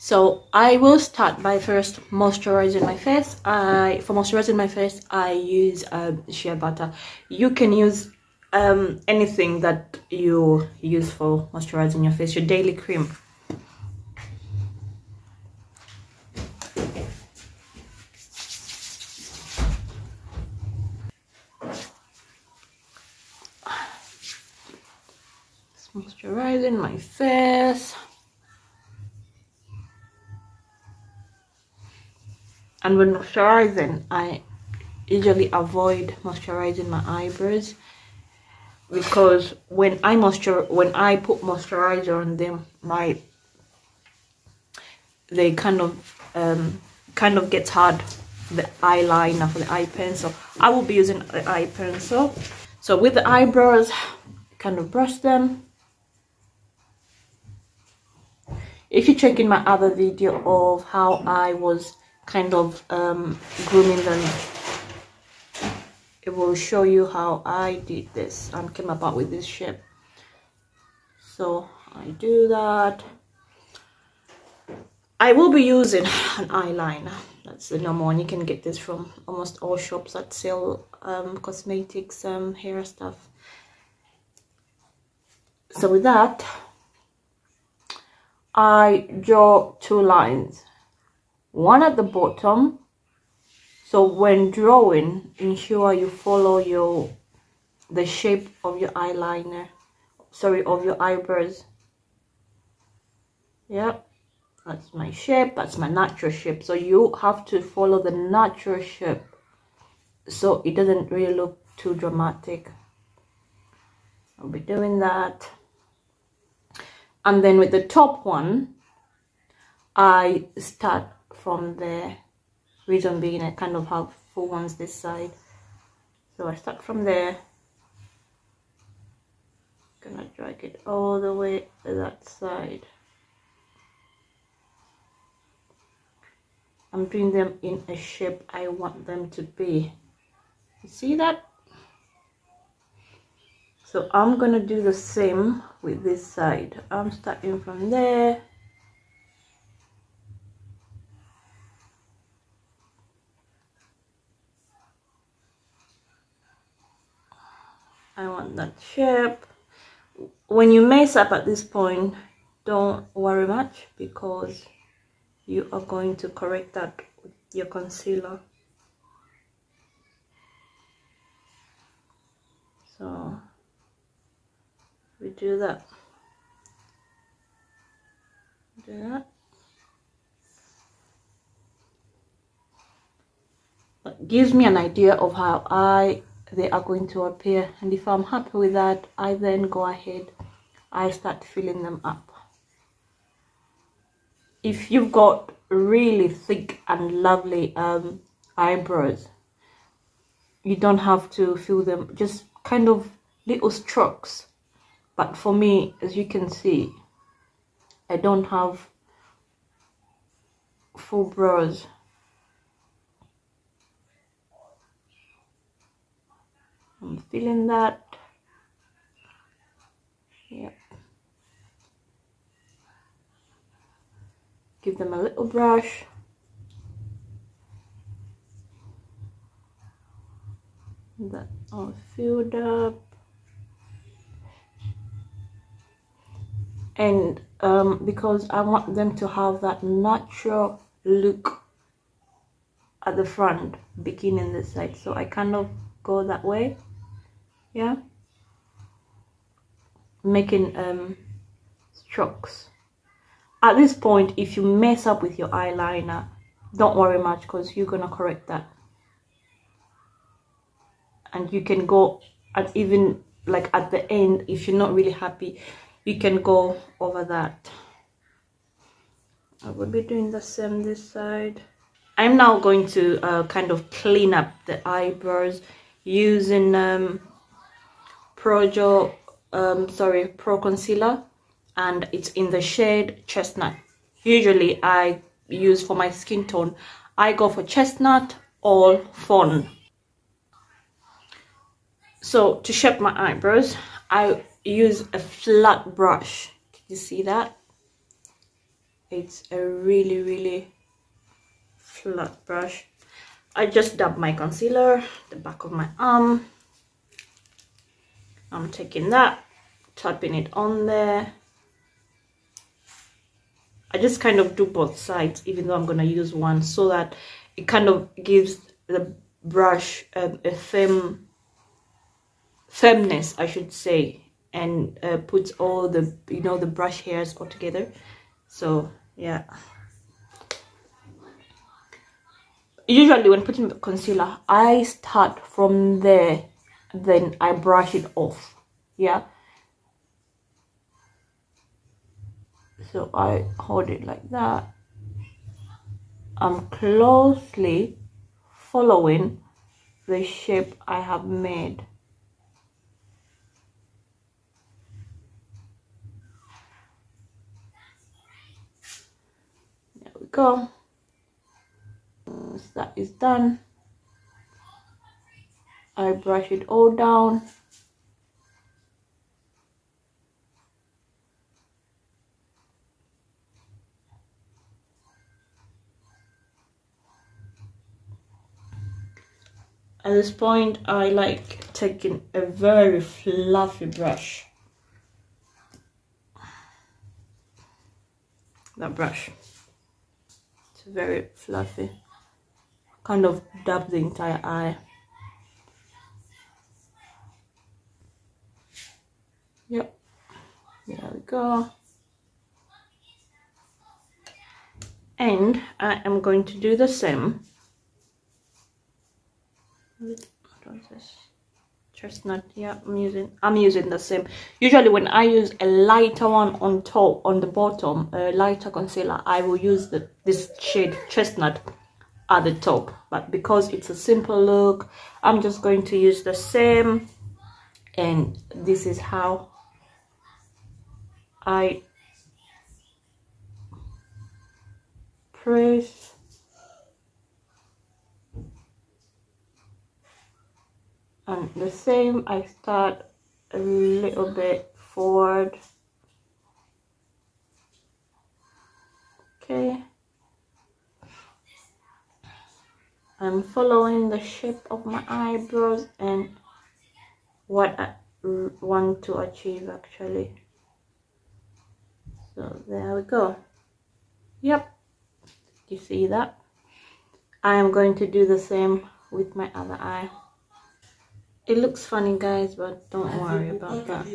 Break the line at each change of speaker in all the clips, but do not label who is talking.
So I will start by first moisturizing my face. For moisturizing my face, I use shea butter. You can use anything that you use for moisturizing your face, your daily cream. Just moisturizing my face. And when moisturizing, I usually avoid moisturizing my eyebrows, because when I put moisturizer on them, they kind of gets hard for the eyeliner, for the eye pencil. I will be using the eye pencil. So with the eyebrows, kind of brush them. If you check in my other video of how I was kind of grooming them, it will show you how I did this and came about with this shape. So I do that. I will be using an eyeliner. That's the normal one. You can get this from almost all shops that sell cosmetics, hair stuff. So with that, I draw two lines, one at the bottom. So when drawing, ensure you follow the shape of your eyeliner, of your eyebrows. Yep, that's my shape, that's my natural shape. So you have to follow the natural shape so it doesn't really look too dramatic. I'll be doing that. And then with the top one, I start from there. Reason being, I kind of have full ones this side, so I start from there. Gonna drag it all the way to that side. I'm doing them in a shape I want them to be. You see that? So I'm gonna do the same with this side. I'm starting from there. I want that shape. When you mess up at this point, don't worry much, because you are going to correct that with your concealer. So we do that. Do that. That gives me an idea of how they are going to appear, and if I'm happy with that, I then go ahead, I start filling them up. If you've got really thick and lovely eyebrows, you don't have to fill them, just kind of little strokes. But for me, as you can see, I don't have full brows. I'm feeling that. Yeah. Give them a little brush. That all filled up. And because I want them to have that natural look at the front, beginning this side, so I kind of go that way. Yeah, making strokes. At this point, if you mess up with your eyeliner, don't worry much, because you're gonna correct that, and you can go at even like at the end, if you're not really happy, you can go over that. I will be doing the same this side. I'm now going to kind of clean up the eyebrows using Pro Concealer, and it's in the shade Chestnut. Usually I use, for my skin tone, I go for Chestnut or Fawn. So to shape my eyebrows, I use a flat brush. Can you see that? It's a really flat brush. I just dab my concealer, the back of my arm. I'm taking that, tapping it on there. I just kind of do both sides, even though I'm going to use one, so that it kind of gives the brush a firmness, I should say, and puts all the, you know, the brush hairs all together. So yeah, usually when putting concealer, I start from there, then I brush it off. Yeah, so I hold it like that. I'm closely following the shape I have made. There we go. Once that is done, I brush it all down. At this point, I like taking a very fluffy brush. That brush, it's very fluffy. Kind of dab the entire eye. Yep, there we go. And I am going to do the same with, what is this? Chestnut. Yeah, I'm using the same. Usually when I use a lighter one on top, on the bottom, a lighter concealer, I will use this shade Chestnut at the top, but because it's a simple look, I'm just going to use the same. And this is how I press. And the same, I start a little bit forward. Okay, I'm following the shape of my eyebrows and what I want to achieve actually. So there we go. Yep, you see that? I am going to do the same with my other eye. It looks funny, guys, but don't worry about that.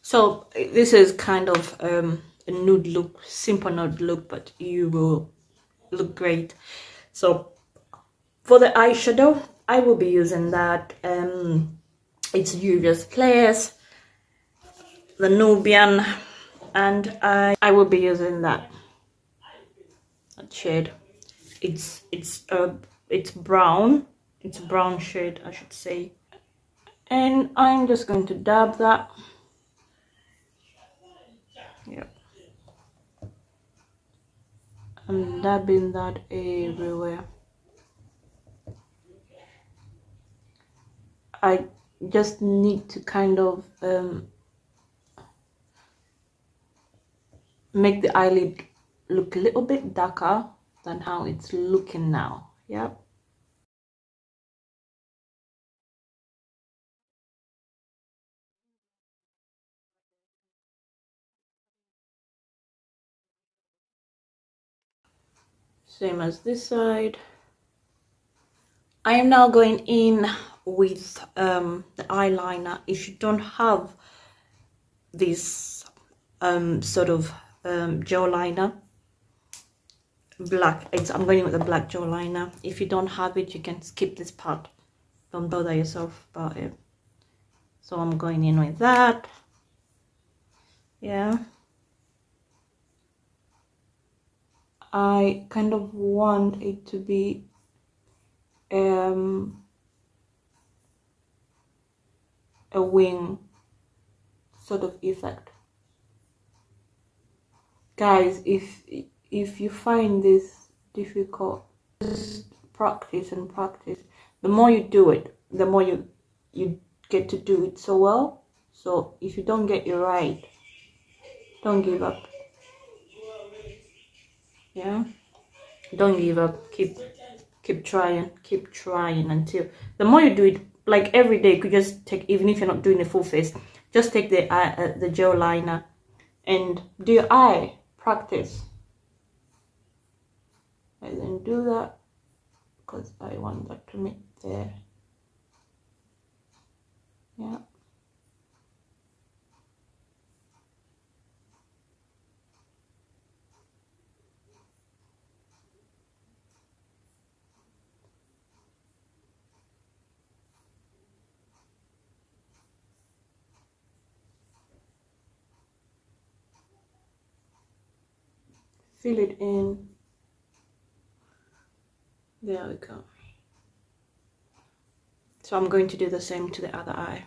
So this is kind of a nude look, simple nude look, but you will look great. So for the eyeshadow, I will be using that. It's Juvia's Place, the Nubian, and I will be using that shade. It's brown. It's a brown shade, I should say. And I'm just going to dab that. Yep. I'm dabbing that everywhere. I just need to kind of make the eyelid look a little bit darker than how it's looking now. Yep. Same as this side. I am now going in with the eyeliner. If you don't have this sort of gel liner, black, I'm going with a black gel liner. If you don't have it, you can skip this part. Don't bother yourself about it. So I'm going in with that. Yeah, I kind of want it to be a wing sort of effect. Guys, if you find this difficult, practice and practice. The more you do it, the more you get to do it so well. So if you don't get it right, don't give up. Yeah, don't give up. Keep trying until the more you do it, like every day. You could just take, even if you're not doing a full face, just take the gel liner and do your eye practice, and then do that because I want that to meet there. Yeah. Fill it in. There we go. So I'm going to do the same to the other eye.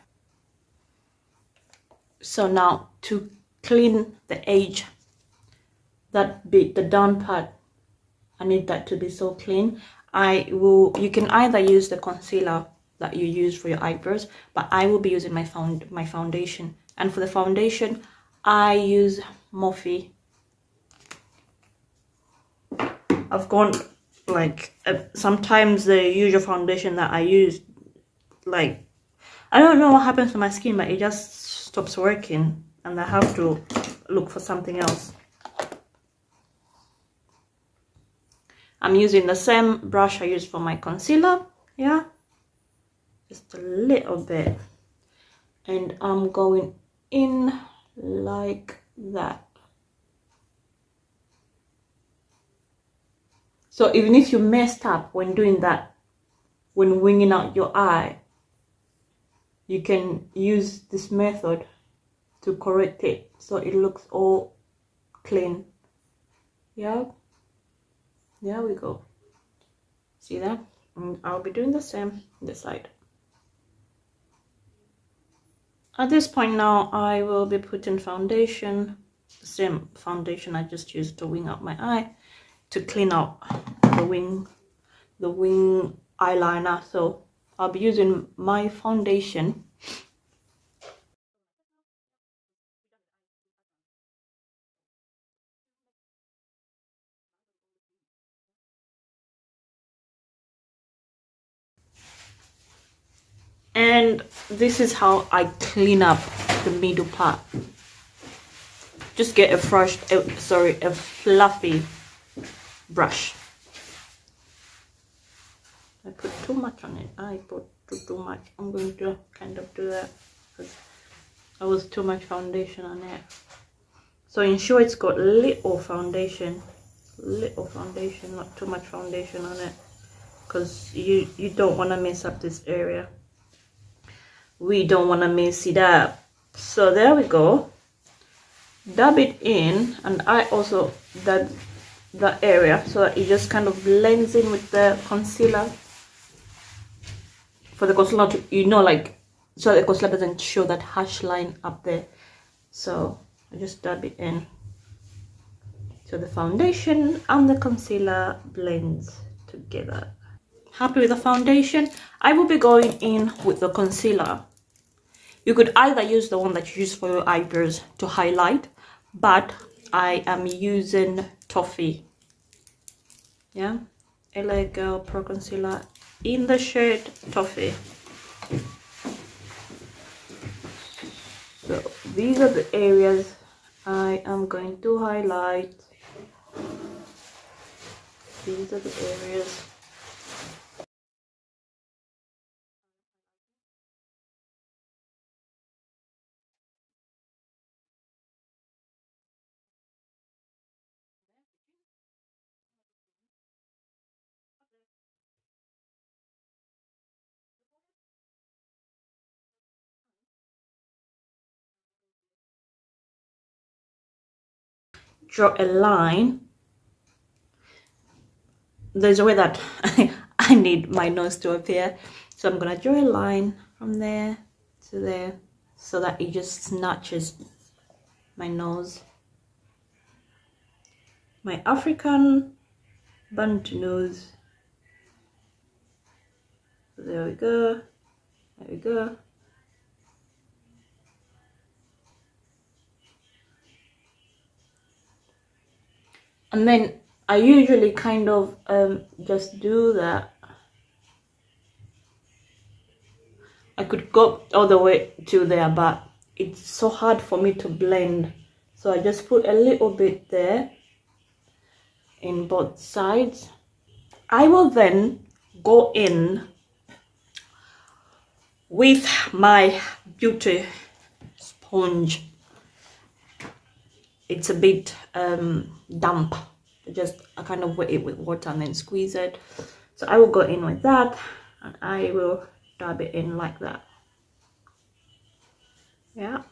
So now to clean the edge, that bit, the down part, I need that to be so clean. You can either use the concealer that you use for your eyebrows, but I will be using my foundation. And for the foundation, I use Morphe. I've gone like sometimes the usual foundation that I use, like, I don't know what happens to my skin, but it just stops working and I have to look for something else. I'm using the same brush I use for my concealer, yeah, just a little bit, and I'm going in like that. So even if you messed up when doing that, when winging out your eye, you can use this method to correct it so it looks all clean. Yeah, there we go. See that? And I'll be doing the same this side. At this point now, I will be putting foundation, the same foundation I just used to wing out my eye, to clean out the wing eyeliner. So I'll be using my foundation. And this is how I clean up the middle part. Just get a fluffy brush. I put too much on it. I put too much. I'm going to kind of do that because I was too much foundation on it. So ensure it's got little foundation, not too much foundation on it, because you don't want to mess up this area. We don't want to mess it up. So there we go. Dab it in, and I also dab that area so that it just kind of blends in with the concealer. For the concealer to, you know, like, so the concealer doesn't show that harsh line up there. So I just dab it in so the foundation and the concealer blends together. Happy with the foundation? I will be going in with the concealer. You could either use the one that you use for your eyebrows to highlight, but I am using Toffee. Yeah, LA Girl Pro Concealer in the shade Toffee. So these are the areas I am going to highlight. These are the areas. Draw a line. There's a way that I need my nose to appear, so I'm gonna draw a line from there to there so that it just snatches my nose, my African band nose. There we go. There we go. And then I usually kind of just do that. I could go all the way to there, but it's so hard for me to blend. So I just put a little bit there in both sides. I will then go in with my beauty sponge. It's a bit damp. I kind of wet it with water and then squeeze it. So I will go in with that and I will dab it in like that. Yeah.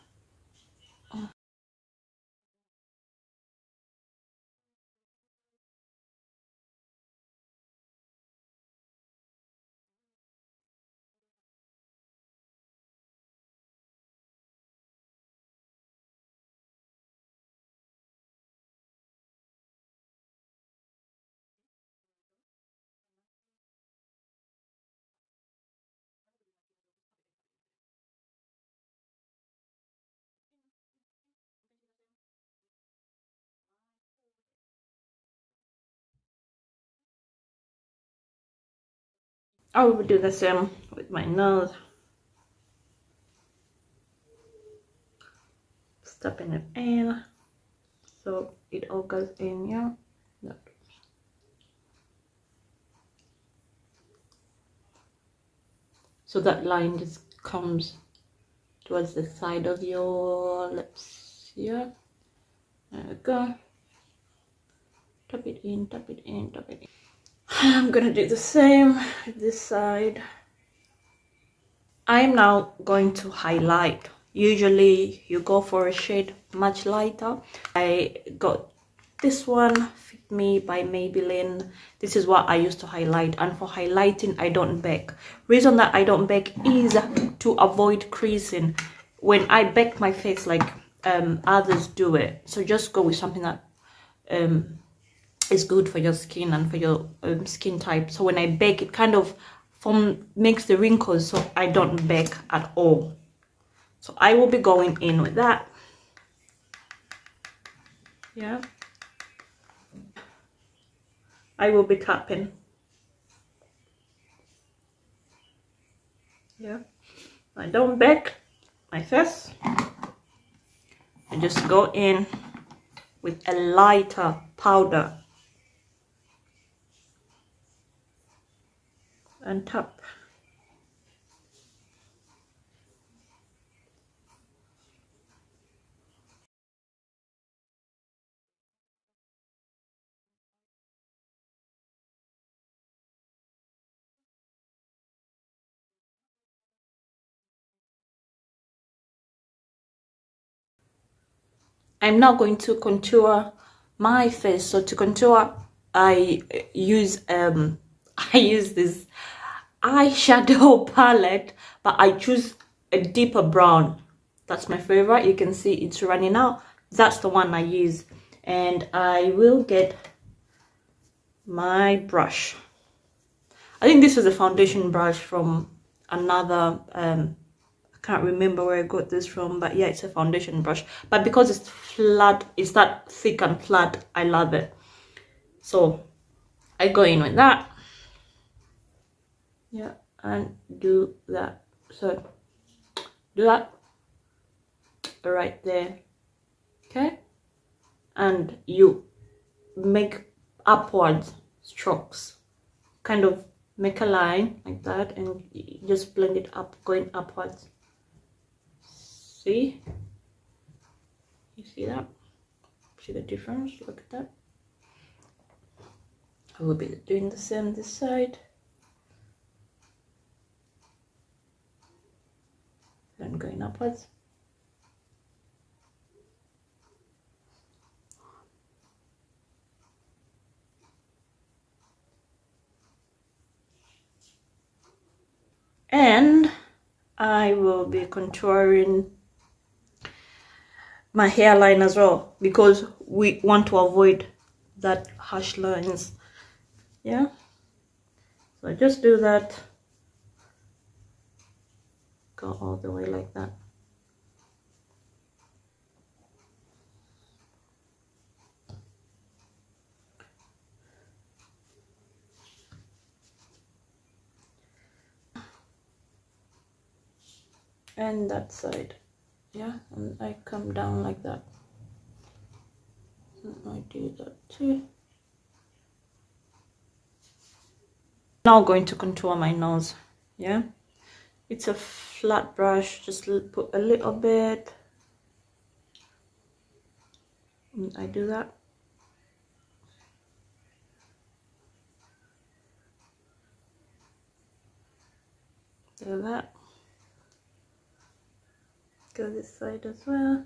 I will do the same with my nose. Stuffing it in so it all goes in. Yeah. So that line just comes towards the side of your lips. Yeah. There we go. Tap it in, tap it in, tap it in. I'm gonna do the same with this side. I'm now going to highlight. Usually you go for a shade much lighter. I got this one, Fit Me by Maybelline. This is what I used to highlight, and for highlighting I don't bake. Reason that I don't bake is to avoid creasing when I bake my face like others do it. So just go with something that is good for your skin and for your skin type. So when I bake, it kind of makes the wrinkles, so I don't bake at all. So I will be going in with that. Yeah. I will be tapping. Yeah. I don't bake my face. I just go in with a lighter powder and tap. I'm now going to contour my face. So to contour, I use this eyeshadow palette, but I choose a deeper brown. That's my favorite. You can see it's running out. That's the one I use, and I will get my brush. I think this was a foundation brush from another I can't remember where I got this from, but yeah, it's a foundation brush. But because it's flat, it's that thick and flat, I love it. So I go in with that. Yeah, and do that. So do that right there. Okay, and you make upwards strokes, kind of make a line like that, and just blend it up, going upwards. See? You see that? See the difference? Look at that. I will be doing the same this side. Then going upwards. And I will be contouring my hairline as well, because we want to avoid that harsh lines. Yeah, so I just do that go all the way like that. And that side, yeah, and I come down like that, and I do that too. Now going to contour my nose. Yeah, it's a flat brush, just put a little bit, and I do that. Do that. Go this side as well.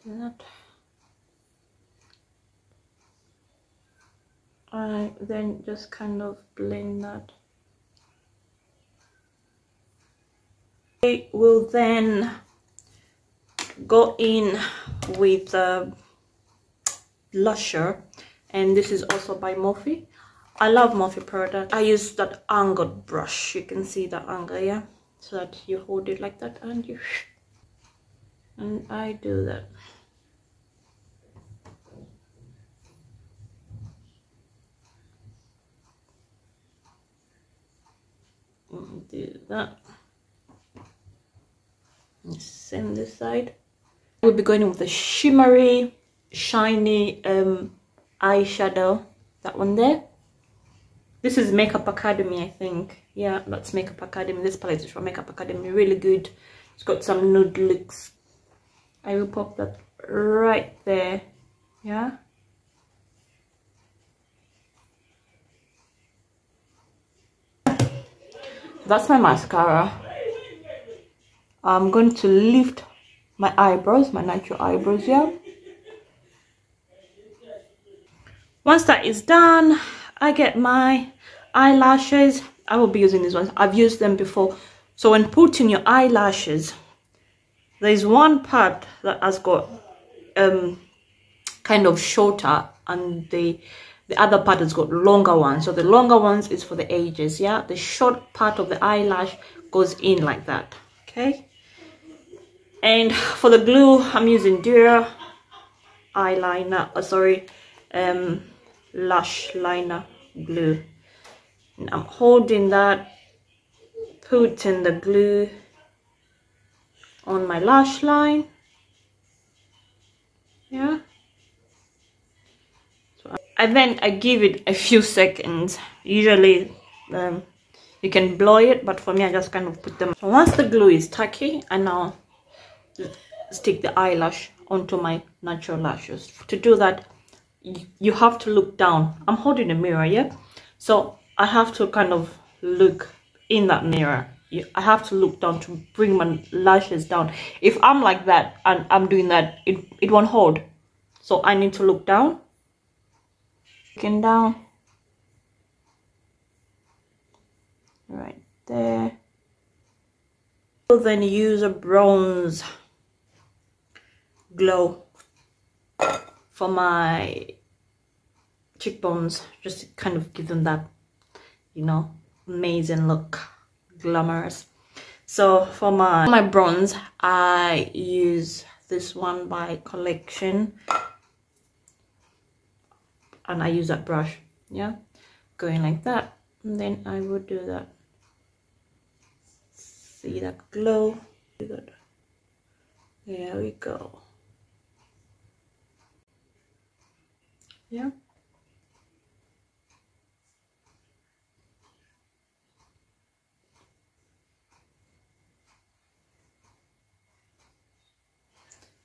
Do that. I then just kind of blend that. I will then go in with the blusher, and this is also by Morphe. I love Morphe product. I use that angled brush. You can see the angle, yeah, so that you hold it like that and you, and I do that. Do that. Same this side. We'll be going with the shimmery, shiny eyeshadow. That one there. This is Makeup Academy, I think. Yeah, that's Makeup Academy. This palette is from Makeup Academy. Really good. It's got some nude looks. I will pop that right there. Yeah. That's my mascara. I'm going to lift my eyebrows, my natural eyebrows here. Once that is done, I get my eyelashes. I will be using these ones. I've used them before. So when putting your eyelashes, there's one part that has got kind of shorter, and the other part has got longer ones. So the longer ones is for the ages, yeah. The short part of the eyelash goes in like that, okay. And for the glue, I'm using Dura eyeliner, lash liner glue. And I'm holding that, putting the glue on my lash line, yeah. So I give it a few seconds. Usually you can blow it, but for me I just kind of put them. So once the glue is tacky, I now stick the eyelash onto my natural lashes. To do that, you have to look down. I'm holding a mirror, yeah, so I have to kind of look in that mirror. I have to look down to bring my lashes down. If I'm like that and I'm doing that, it won't hold. So I need to look down. Looking down. Right there. So then use a bronze glow for my cheekbones, just to kind of give them that, you know, amazing look, glamorous. So for my bronze, I use this one by Collection, and I use that brush, yeah, going like that, and then I would do that. See that glow? Good. There we go. Yeah.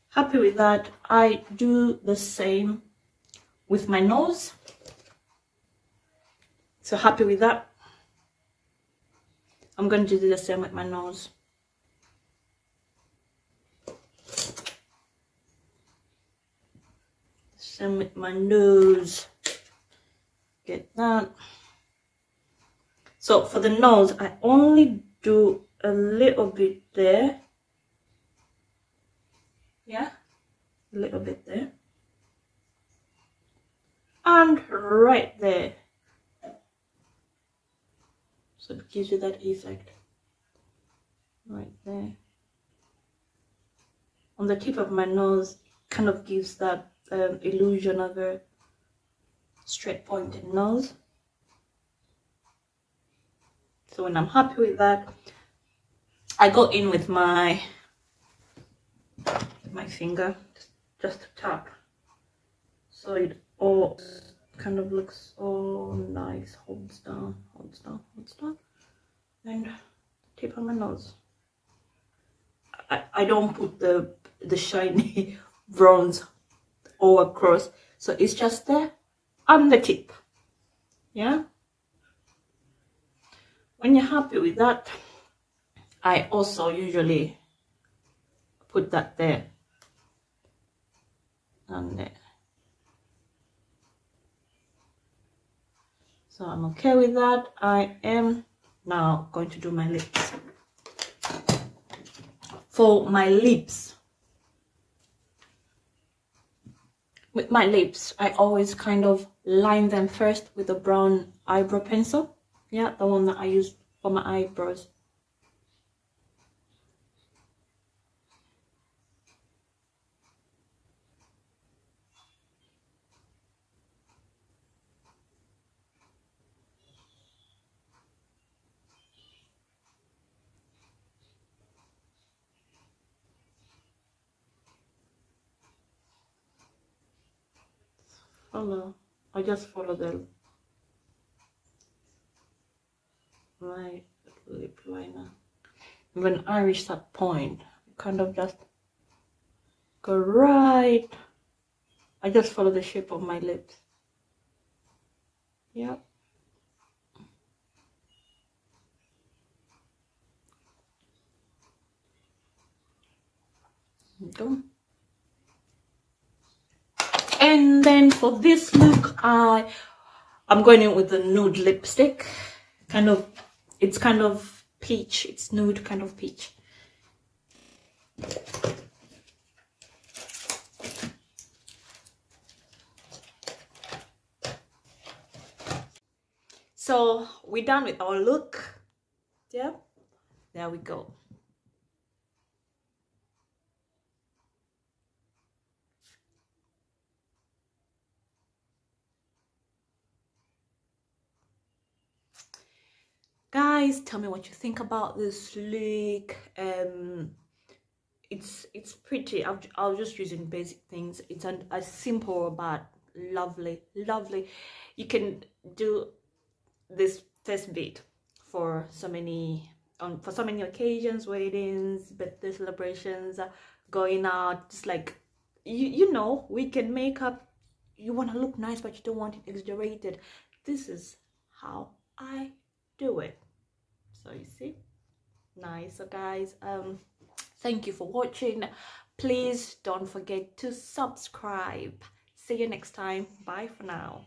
Happy with that. I do the same with my nose. So happy with that. I'm going to do the same with my nose. Same with my nose. Get that. So for the nose, I only do a little bit there. Yeah, a little bit there. and right there, so it gives you that effect right there on the tip of my nose. Kind of gives that illusion of a straight pointed nose. So when I'm happy with that, I go in with my finger, just to tap, so it all kind of looks all nice. Holds down, and tip on my nose. I don't put the shiny bronze all across, so it's just there on the tip. Yeah, when you're happy with that, I also usually put that there and there. So I'm okay with that. I am now going to do my lips. For my lips, with my lips, I always kind of line them first with a brown eyebrow pencil. Yeah, the one that I use for my eyebrows. Follow. I just follow the right lip liner. When I reach that point, kind of just go right. I just follow the shape of my lips. Yeah. Go. And then for this look, I'm going in with a nude lipstick. It's kind of peach. It's nude, kind of peach. So we're done with our look. Yeah, there we go. Guys, tell me what you think about this look. It's pretty. I was just using basic things. It's a simple but lovely. You can do this test bit for so many occasions, weddings, birthday celebrations, going out. Just like you know, weekend makeup. You want to look nice, but you don't want it exaggerated. This is how I do it. So you see, nice. So guys, thank you for watching. Please don't forget to subscribe. See you next time. Bye for now.